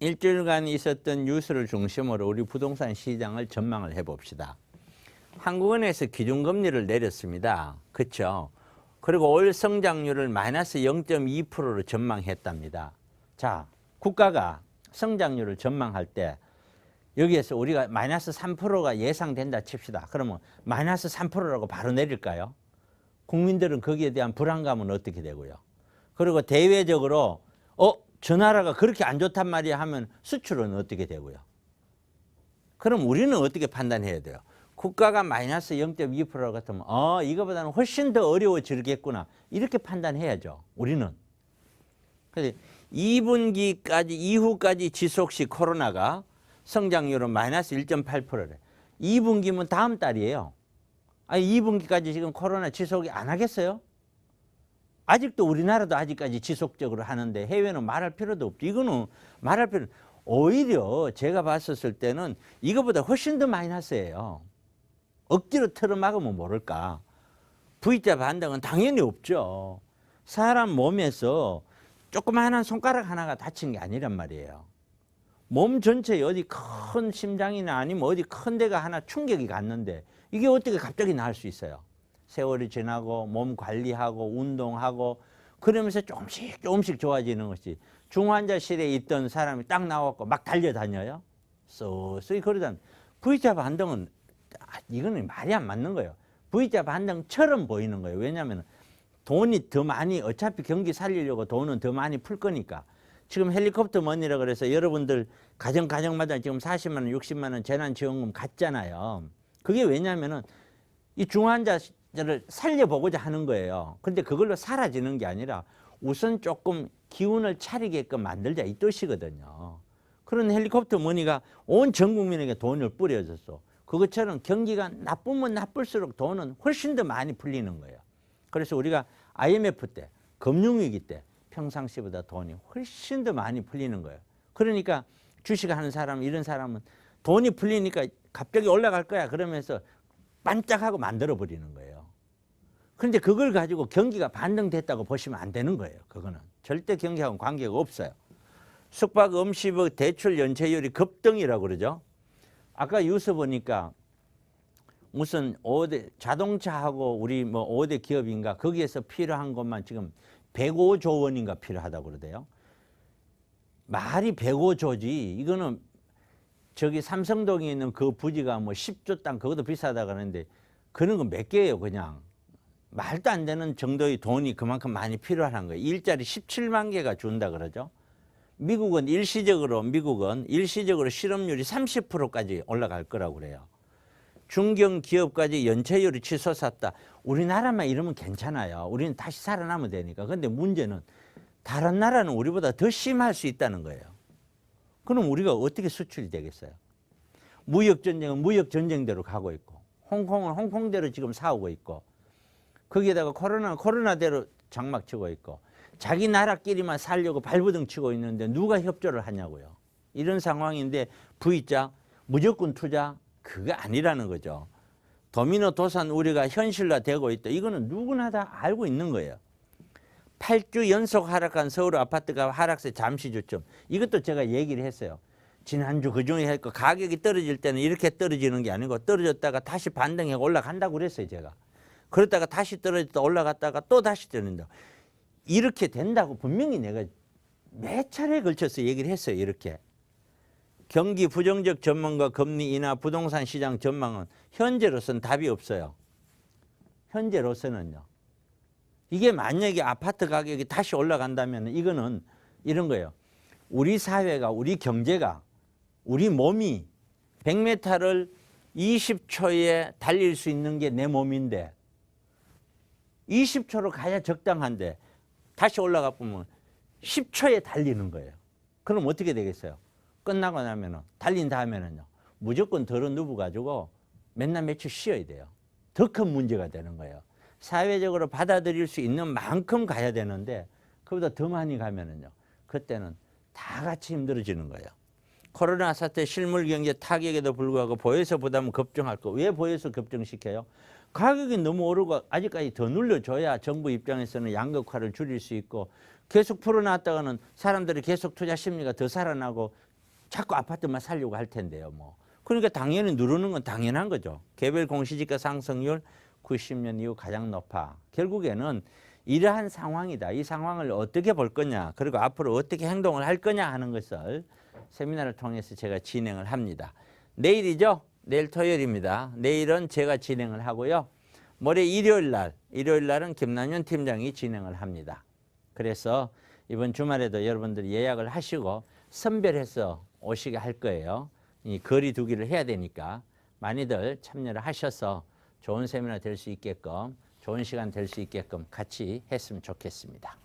일주일간 있었던 뉴스를 중심으로 우리 부동산 시장을 전망을 해봅시다. 한국은행에서 기준금리를 내렸습니다. 그렇죠? 그리고 올 성장률을 마이너스 0.2%로 전망했답니다. 자, 국가가 성장률을 전망할 때 여기에서 우리가 마이너스 3%가 예상된다 칩시다. 그러면 마이너스 3%라고 바로 내릴까요? 국민들은 거기에 대한 불안감은 어떻게 되고요? 그리고 대외적으로 저 나라가 그렇게 안 좋단 말이야 하면 수출은 어떻게 되고요? 그럼 우리는 어떻게 판단해야 돼요? 국가가 마이너스 0.2% 같으면 이거보다는 훨씬 더 어려워지겠구나 이렇게 판단해야죠. 우리는. 그래서 2분기까지 이후까지 지속시 코로나가 성장률은 마이너스 1.8%래. 2분기면 다음 달이에요. 아니 2분기까지 지금 코로나 지속이 안 하겠어요? 아직도 우리나라도 아직까지 지속적으로 하는데 해외는 말할 필요도 없죠. 이거는 말할 필요 오히려 제가 봤었을 때는 이거보다 훨씬 더 마이너스예요. 억지로 틀어막으면 모를까. V자 반등은 당연히 없죠. 사람 몸에서 조그마한 손가락 하나가 다친 게 아니란 말이에요. 몸 전체에 어디 큰 심장이나 아니면 어디 큰 데가 하나 충격이 갔는데 이게 어떻게 갑자기 나을 수 있어요? 세월이 지나고 몸 관리하고 운동하고 그러면서 조금씩 좋아지는 것이 중환자실에 있던 사람이 딱 나왔고 막 달려다녀요. 쏘쏘이 그러다 V자 반등은 이거는 말이 안 맞는 거예요. V자 반등처럼 보이는 거예요. 왜냐하면 돈이 더 많이 어차피 경기 살리려고 돈은 더 많이 풀 거니까. 지금 헬리콥터 머니라 그래서 여러분들 가정마다 지금 40만 원, 60만 원 재난지원금 갔잖아요. 그게 왜냐하면은 이 중환자를 살려보고자 하는 거예요. 그런데 그걸로 사라지는 게 아니라 우선 조금 기운을 차리게끔 만들자 이 뜻이거든요. 그런 헬리콥터 머니가 온 전 국민에게 돈을 뿌려줬어. 그것처럼 경기가 나쁘면 나쁠수록 돈은 훨씬 더 많이 풀리는 거예요. 그래서 우리가 IMF 때, 금융위기 때 평상시보다 돈이 훨씬 더 많이 풀리는 거예요. 그러니까 주식하는 사람, 이런 사람은 돈이 풀리니까 갑자기 올라갈 거야 그러면서 반짝하고 만들어버리는 거예요. 그런데 그걸 가지고 경기가 반등됐다고 보시면 안 되는 거예요. 그거는 절대 경기하고는 관계가 없어요. 숙박, 음식의 대출 연체율이 급등이라고 그러죠. 아까 뉴스 보니까 무슨 5대 자동차하고 우리 뭐 5대 기업인가 거기에서 필요한 것만 지금 105조 원인가 필요하다고 그러대요. 말이 105조지 이거는 저기 삼성동에 있는 그 부지가 뭐 10조 땅 그것도 비싸다 그러는데 그런 건 몇 개예요 그냥. 말도 안 되는 정도의 돈이 그만큼 많이 필요한 거예요. 일자리 17만 개가 준다 그러죠. 미국은 일시적으로 실업률이 30%까지 올라갈 거라고 그래요. 중견기업까지 연체율이 치솟았다. 우리나라만 이러면 괜찮아요. 우리는 다시 살아나면 되니까. 그런데 문제는 다른 나라는 우리보다 더 심할 수 있다는 거예요. 그럼 우리가 어떻게 수출이 되겠어요? 무역전쟁은 무역전쟁대로 가고 있고 홍콩은 홍콩대로 지금 싸우고 있고 거기에다가 코로나는 코로나대로 장막치고 있고 자기 나라끼리만 살려고 발버둥 치고 있는데 누가 협조를 하냐고요. 이런 상황인데 V자 무조건 투자 그거 아니라는 거죠. 도미노 도산 우려가 현실화되고 있다. 이거는 누구나 다 알고 있는 거예요. 8주 연속 하락한 서울 아파트가 하락세 잠시 주춤. 이것도 제가 얘기를 했어요. 지난주 그중에 했고 가격이 떨어질 때는 이렇게 떨어지는 게 아니고 떨어졌다가 다시 반등해 올라간다고 그랬어요. 제가. 그러다가 다시 떨어졌다 올라갔다가 또 다시 떨어진다. 이렇게 된다고 분명히 내가 몇 차례에 걸쳐서 얘기를 했어요. 이렇게. 경기 부정적 전망과 금리 인하 부동산 시장 전망은 현재로서는 답이 없어요. 현재로서는요. 이게 만약에 아파트 가격이 다시 올라간다면 이거는 이런 거예요. 우리 사회가 우리 경제가 우리 몸이 100m를 20초에 달릴 수 있는 게 내 몸인데 20초로 가야 적당한데 다시 올라가 보면 10초에 달리는 거예요. 그럼 어떻게 되겠어요? 끝나고 나면은 달린 다음에는요. 무조건 덜어 누워 가지고 맨날 며칠 쉬어야 돼요. 더 큰 문제가 되는 거예요. 사회적으로 받아들일 수 있는 만큼 가야 되는데 그보다 더 많이 가면은요. 그때는 다 같이 힘들어지는 거예요. 코로나 사태 실물 경제 타격에도 불구하고 보여서 부담은 급증할 거. 왜 보여서 급증시켜요? 가격이 너무 오르고 아직까지 더 눌려줘야 정부 입장에서는 양극화를 줄일 수 있고 계속 풀어놨다가는 사람들이 계속 투자 심리가 더 살아나고 자꾸 아파트만 살려고 할 텐데요. 뭐. 그러니까 당연히 누르는 건 당연한 거죠. 개별 공시지가 상승률 90년 이후 가장 높아. 결국에는 이러한 상황이다. 이 상황을 어떻게 볼 거냐, 그리고 앞으로 어떻게 행동을 할 거냐 하는 것을 세미나를 통해서 제가 진행을 합니다. 내일이죠? 내일 토요일입니다. 내일은 제가 진행을 하고요. 모레 일요일 날은 김남현 팀장이 진행을 합니다. 그래서 이번 주말에도 여러분들이 예약을 하시고 선별해서 오시게 할 거예요. 이 거리 두기를 해야 되니까 많이들 참여를 하셔서 좋은 세미나 될 수 있게끔, 좋은 시간 될 수 있게끔 같이 했으면 좋겠습니다.